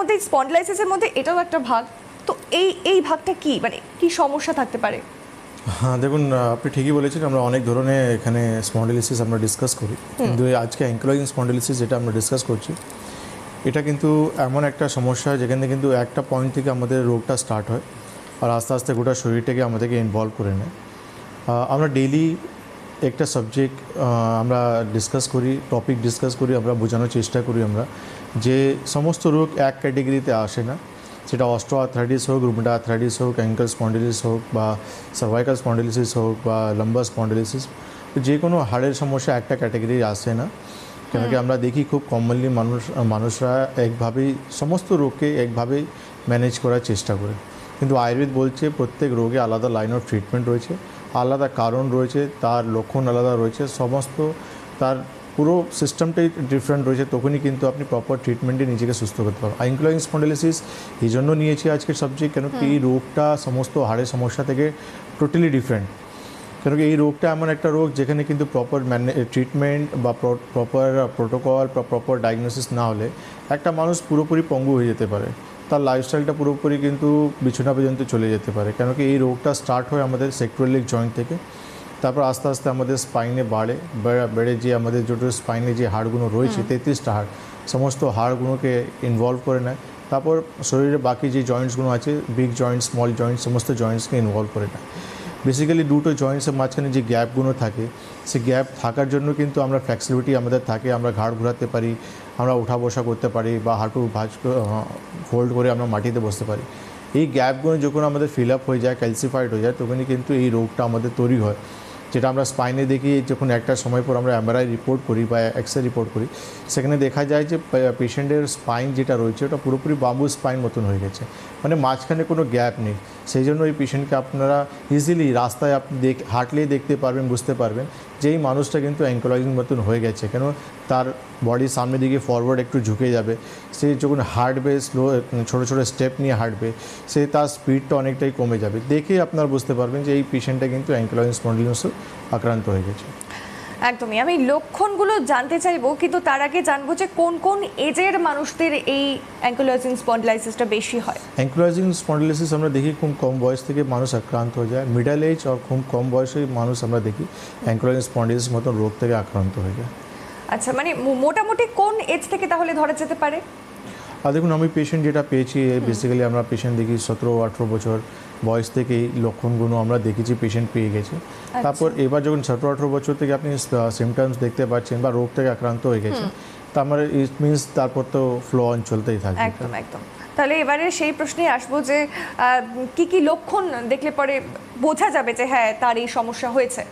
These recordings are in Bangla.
মধ্যে স্পন্ডিলাইসিসের মধ্যে এটাও একটা ভাগ, তো এই ভাগটা কি, মানে কি সমস্যা থাকতে পারে? হ্যাঁ দেখুন, আপনি ঠিকই বলেছেন, আমরা অনেক ধরনের এখানে স্পন্ডিলাইসিস আমরা ডিসকাস করি, কিন্তু আজকে অ্যাঙ্কিলোজিং স্পন্ডিলাইসিস যেটা আমরা ডিসকাস করছি এটা কিন্তু এমন একটা সমস্যা যেখানে কিন্তু একটা পয়েন্ট থেকে আমাদের রোগটা স্টার্ট হয় আর আস্তে আস্তে গোটা শরীরটাকে আমাদেরকে ইনভলভ করে নেয়। আমরা ডেইলি একটা সাবজেক্ট আমরা ডিসকাস করি, টপিক ডিসকাস করি, আমরা বোঝানোর চেষ্টা করি আমরা যে সমস্ত রোগ এক ক্যাটেগরিতে আসে না, সেটা অস্টিওআর্থ্রাইটিস হোক, রুমেটয়েড আর্থ্রাইটিস হোক, অ্যাঙ্কেল স্পন্ডিলিস হোক বা সার্ভাইকাল স্পন্ডিলিসিস হোক বা লাম্বার স্পন্ডিলিসিস, যে কোনো হাড়ের সমস্যা একটা ক্যাটেগরি আসে না। কেন কি আমরা দেখি খুব কমনলি মানুষরা একভাবেই সমস্ত রোগকে একভাবেই ম্যানেজ করার চেষ্টা করে, কিন্তু আয়ুর্বেদ বলছে প্রত্যেক রোগে আলাদা লাইন অফ ট্রিটমেন্ট রয়েছে, আলাদা কারণ রয়েছে, তার লক্ষণ আলাদা রয়েছে, সমস্ত তার পুরো সিস্টেমটাই ডিফারেন্ট রয়েছে, তখনই কিন্তু আপনি প্রপার ট্রিটমেন্টে নিজেকে সুস্থ করতে পারবেন। অ্যাঙ্কিলোজিং স্পন্ডিলাইসিস এই জন্য নিয়েছি আজকের সাবজেক্ট, কেন কি এই রোগটা সমস্ত হাড়ের সমস্যা থেকে টোটালি ডিফারেন্ট। কেন কি এই রোগটা এমন একটা রোগ যেখানে কিন্তু প্রপার ট্রিটমেন্ট বা প্রপার প্রোটোকল বা প্রপার ডায়াগনোসিস না হলে একটা মানুষ পুরোপুরি পঙ্গু হয়ে যেতে পারে, তার লাইফস্টাইলটা পুরোপুরি কিন্তু বিছানা পর্যন্ত চলে যেতে পারে। কেন কি এই রোগটা স্টার্ট হয় আমাদের সেক্ট্রালিক জয়েন্ট থেকে, তারপর আস্তে আস্তে আমাদের স্পাইনে বেড়ে যে আমাদের যেটা স্পাইনে যে হাড়গুলো রয়েছে 33টা হাড়, সমস্ত হাড়গুলোকে ইনভলভ করে নেয়, তারপর শরীরের বাকি যে জয়েন্টসগুলো আছে, বিগ জয়েন্টস, স্মল জয়েন্টস, সমস্ত জয়েন্টসকে ইনভলভ করে নেয়। বেসিক্যালি দুটো জয়েন্টসের মাঝখানে যে গ্যাপগুলো থাকে, সেই গ্যাপ থাকার জন্য কিন্তু আমরা ফ্লেক্সিবিলিটি আমাদের থাকে, আমরা ঘাড় ঘোরাতে পারি, আমরা ওঠা বসা করতে পারি বা হাঁটু ফোল্ড করে আমরা মাটিতে বসতে পারি। এই গ্যাপগুলো যখন আমাদের ফিল আপ হয়ে যায়, ক্যালসিফাইড হয়ে যায়, তখনই কিন্তু এই রোগটা আমাদের তৈরি হয়, যেটা আমরা স্পাইনে দেখি। যখন একটা সময় পর আমরা এমআরআই রিপোর্ট করি বা এক্সরে রিপোর্ট করি, সেখানে দেখা যায় যে পেশেন্টের স্পাইন যেটা রয়েছে ওটা পুরোপুরি বাম্বু স্পাইন মতন হয়ে গেছে, মানে মাঝখানে কোনো গ্যাপ নেই। সেই জন্য এই পেশেন্টকে আপনারা ইজিলি রাস্তায় আপনি হাঁটলেই দেখতে পারবেন, বুঝতে পারবেন যে এই মানুষটা কিন্তু অ্যাঙ্কিলোজিং মতন হয়ে গেছে। কেন তার বডির সামনের দিকে ফরওয়ার্ড একটু ঝুঁকে যাবে, সে যখন হাঁটবে স্লো ছোটো ছোটো স্টেপ নিয়ে হাঁটবে, সে তার স্পিডটা অনেকটাই কমে যাবে, দেখে আপনারা বুঝতে পারবেন যে এই পেশেন্টটা কিন্তু অ্যাঙ্কিলোজিং স্পন্ডিলোসিসে আক্রান্ত হয়ে গেছে। একদমই, আমি লক্ষণগুলো জানতে চাইবো, কিন্তু তার আগে জানবো যে কোন কোন এজের মানুষদের এই অ্যাঙ্কিলোজিং স্পন্ডিলাইসিসটা বেশি হয়। অ্যাঙ্কিলোজিং স্পন্ডিলাইসিস আমরা দেখি খুব কম বয়স থেকে মানুষ আক্রান্ত হয়ে যায়, মিডল এজ আর খুব কম বয়সে মানুষ আমরা দেখি অ্যাঙ্কিলোজিং স্পন্ডিলাইসিস মতন রোগ থেকে আক্রান্ত হয়ে যায়। আচ্ছা, মানে মোটামুটি কোন এজ থেকে তাহলে ধরা যেতে পারে? আর দেখুন, আমি পেশেন্ট যেটা পেয়েছি, বেসিক্যালি আমরা পেশেন্ট দেখি 17-18 বছর বয়স থেকেই লক্ষণগুলো আমরা দেখেছি পেশেন্ট পেয়ে গেছে। তারপর এবার যখন 17-18 বছর থেকে আপনি সিমটমস দেখতে পাচ্ছেন বা রোগ থেকে আক্রান্ত হয়ে গেছেন, তার মানে ইট মিনস তারপর তো ফ্লো অন চলতেই থাকবে। একদম একদম। তাহলে এবারে সেই প্রশ্নে আসবো যে কি কি লক্ষণ দেখলে পরে বোঝা যাবে যে হ্যাঁ তার এই সমস্যা হয়েছে?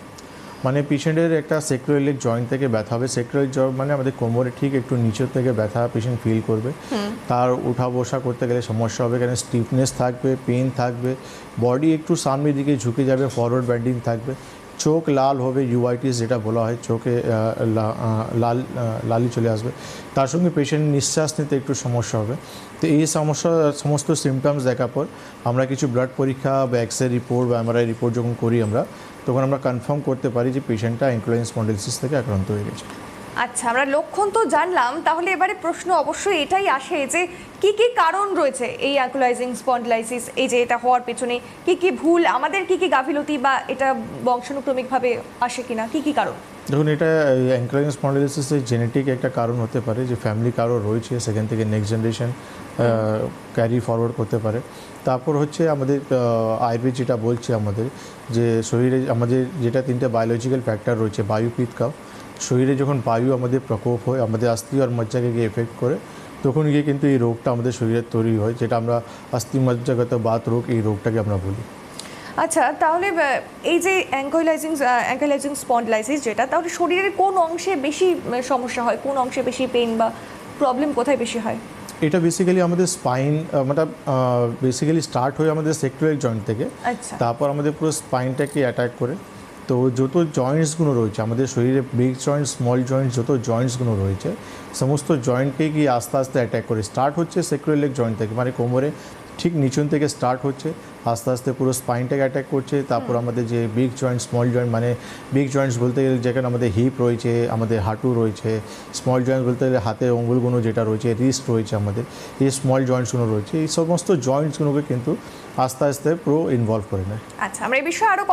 মানে পেশেন্টের একটা সেক্রোইলিক জয়েন্ট থেকে ব্যথা হবে, সেক্রোইলিক জয়েন্ট মানে আমাদের কোমরে ঠিক একটু নিচের থেকে ব্যথা পেশেন্ট ফিল করবে, তার উঠা বসা করতে গেলে সমস্যা হবে, কারণ স্টিফনেস থাকবে, পেন থাকবে, বডি একটু সামনের দিকে ঝুঁকে যাবে, ফরওয়ার্ড বেন্ডিং থাকবে, চোখ লাল হবে, ইউআইটিস যেটা বলা হয়, চোখে লালি চলে আসবে, তার সঙ্গে পেশেন্ট নিঃশ্বাস নিতে একটু সমস্যা হবে। তো এই সমস্ত সিমটমস দেখার পর আমরা কিছু ব্লাড পরীক্ষা বা এক্সরে রিপোর্ট বা এমআরআই রিপোর্ট যখন করি আমরা, তখন আমরা কনফার্ম করতে পারি যে পেশেন্টটা অ্যাঙ্কিলোজিং স্পন্ডিলাইসিস থেকে আক্রান্ত হয়ে গেছে। আচ্ছা, আমরা লক্ষণ তো জানলাম, তাহলে এবারে প্রশ্ন অবশ্যই এটাই আসে যে কি কি কারণ রয়েছে এই অ্যাঙ্কিলোজিং স্পন্ডিলাইসিস, এই যে এটা হওয়ার পেছনে কি কি ভুল, আমাদের কি কি গাফিলতি, বা এটা বংশানুক্রমিকভাবে আসে কিনা, কি কি কারণ? দেখুন, এটা অ্যাঙ্কিলোজিং স্পন্ডিলাইসিসের জেনেটিক একটা কারণ হতে পারে, যে ফ্যামিলি কারো রয়েছে, সেখান থেকে নেক্সট জেনারেশন ক্যারি ফরওয়ার্ড করতে পারে। তারপর হচ্ছে আমাদের আয়ুর্বেদ যেটা বলছে আমাদের যে শরীরে আমাদের যেটা 3টে বায়োলজিক্যাল ফ্যাক্টর রয়েছে, বায়ু, পিত্ত, কফ। শরীরে যখন বায়ু আমাদের প্রকোপ হয়, আমাদের অস্থি আর মজ্জাকে গিয়ে এফেক্ট করে, তখন গিয়ে কিন্তু এই রোগটা আমাদের শরীরে তৈরি হয়, যেটা আমরা অস্থি মজ্জাগত বাত রোগ, এই রোগটাকে আমরা বলি। আচ্ছা, তাহলে এই যে অ্যাঙ্কিলোজিং স্পন্ডিলাইসিস যেটা, তাহলে শরীরের কোন অংশে বেশি সমস্যা হয়, কোন অংশে বেশি পেইন বা প্রবলেম কোথায় বেশি হয়? এটা বেসিক্যালি আমাদের স্পাইন মানে বেসিক্যালি স্টার্ট হয়ে আমাদের সেক্ট্রাল জয়েন্ট থেকে, তারপর আমাদের পুরো স্পাইনটাকে অ্যাটাক করে। তো যত জয়েন্টসগুলো রয়েছে আমাদের শরীরে, বিগ জয়েন্টস, স্মল জয়েন্টস, যত জয়েন্টসগুলো রয়েছে সমস্ত জয়েন্টকে গিয়ে আস্তে আস্তে অ্যাটাক করে। স্টার্ট হচ্ছে সেক্রোইলিক জয়েন্ট থেকে, মানে কোমরে ঠিক নিচন থেকে স্টার্ট হচ্ছে, আস্তে আস্তে পুরো স্পাইনটাকে অ্যাটাক করছে। তারপর আমাদের যে বিগ জয়েন্ট স্মল জয়েন্ট, মানে বিগ জয়েন্টস বলতে গেলে যেখানে আমাদের হিপ রয়েছে, আমাদের হাঁটু রয়েছে, স্মল জয়েন্টস বলতে গেলে হাতের অঙ্গুলগুলো যেটা রয়েছে, রিস্ট রয়েছে, আমাদের এই স্মল জয়েন্টসগুলো রয়েছে, এই সমস্ত জয়েন্টসগুলোকে কিন্তু আস্তে আস্তে পুরো ইনভলভ করে নেয়। আচ্ছা, আমরা এই বিষয়ে আরো